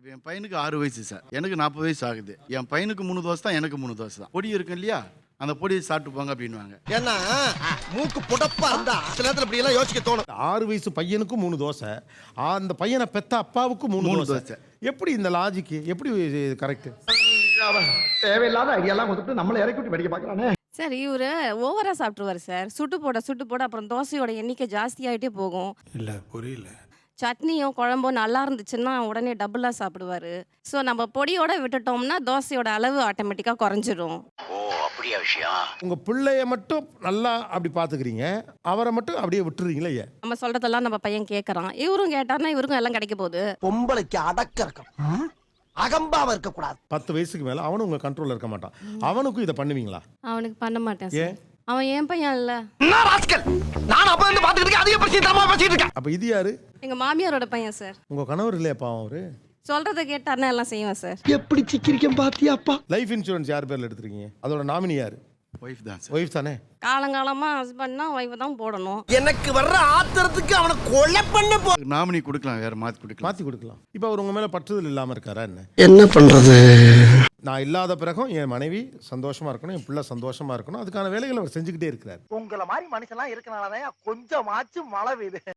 இப்போ என் பையனுக்கு 6 வயசு சார், எனக்கு 40 வயசு ஆகுது. என் பையனுக்கு 3 தோசை தான், எனக்கு 3 தோசை தான். பொடி இருக்கும் இல்லையா, அந்த பொடியை சாப்பிட்டு போங்க அப்படின்வாங்க. ஏன்னா மூக்கு புடப்பா இருந்தா சில நேரத்துல இப்படி எல்லாம் யோசிக்க தோணும். 6 வயசு பையனுக்கும் 3 தோசை, அந்த பையனை பெத்த அப்பாவுக்கும் 3 தோசை. எப்படி இந்த லாஜிக் எப்படி கரெக்ட்? தேவையில்லாத ஐடியாலாம் கொடுத்துட்டு நம்மளை இறக்கி விட்டு படிக்க பார்க்கறானே. சார் இவரு ஓவரா சாப்பிட்டுருவாரு சார். சுட்டு போட அப்புறம் தோசையோட எண்ணிக்கை ஜாஸ்தியாயிட்டே போகும். இல்ல புரியல. சட்னியும் குழம்பும் நல்லா இருந்துச்சுன்னா உடனே டபுளா சாப்பிடுவாரு. ஸோ நம்ம பொடியோட விட்டுட்டோம்னா தோசையோட அளவு ஆட்டோமேட்டிக்காக குறைஞ்சிரும். உங்க பிள்ளைய மட்டும் நல்லா அப்படி பாத்துக்கிறீங்க, அவரை மட்டும் அப்படியே விட்டுறீங்களா? ஏன் நம்ம சொல்றதெல்லாம் நம்ம பையன் கேட்கறான், இவரும் கேட்டார்னா இவருக்கும் எல்லாம் கிடைக்க போகுது. பொம்பளைக்கு அடக்க இருக்கும், அகம்பாவ இருக்க கூடாது. 10 வயசுக்கு மேல அவனும் உங்க கண்ட்ரோல்ல இருக்க மாட்டான். அவனுக்கும் இதை பண்ணுவீங்களா? அவனுக்கு பண்ண மாட்டேன் ஏன்? சார். அவன் என் பையன் இல்ல. நான் அப்ப இருந்து பாத்துக்கிட்டு இருக்கேன், அதிக பத்தி தரமா பேசிட்டு இருக்கேன். அப்ப இது யாரு? எங்க மாமியாரோட பையன் சார். உங்க கணவர் இல்லையாப்பா அவரு? சொல்றதை கேட்டார்னா எல்லாம் செய்வேன் சார். எப்படி சிக்கிரிக்கம் பாத்தியாப்பா? லைஃப் இன்சூரன்ஸ் யார் பேர்ல எடுத்துருக்கீங்க? அதோட நாமினி யாரு? ஒய்ஃப் தான் சார். ஒய்ஃப் தானே? காலங்காலமா ஹஸ்பண்ட்னா ஒய்ஃப் தான் போடணும். எனக்கு வர்ற ஆத்திரத்துக்கு அவனை கொலை பண்ண போ. நாமினி கொடுக்கலாம், வேற மாற்றி கொடுக்கலாம். மாத்தி கொடுக்கலாம். இப்போ அவர் உங்க மேல பற்றுதல் இல்லாம இருக்காரா என்ன? என்ன பண்றது? நான் இல்லாத பிறகும் என் மனைவி சந்தோஷமா இருக்கணும், என் பிள்ளை சந்தோஷமா இருக்கணும், அதுக்கான வேலைகளை அவர் செஞ்சுக்கிட்டே இருக்கிறார். உங்களை மாதிரி மனுஷன்லாம் இருக்கனாலதான் கொஞ்சமாச்சும் மழை பெய்யுது.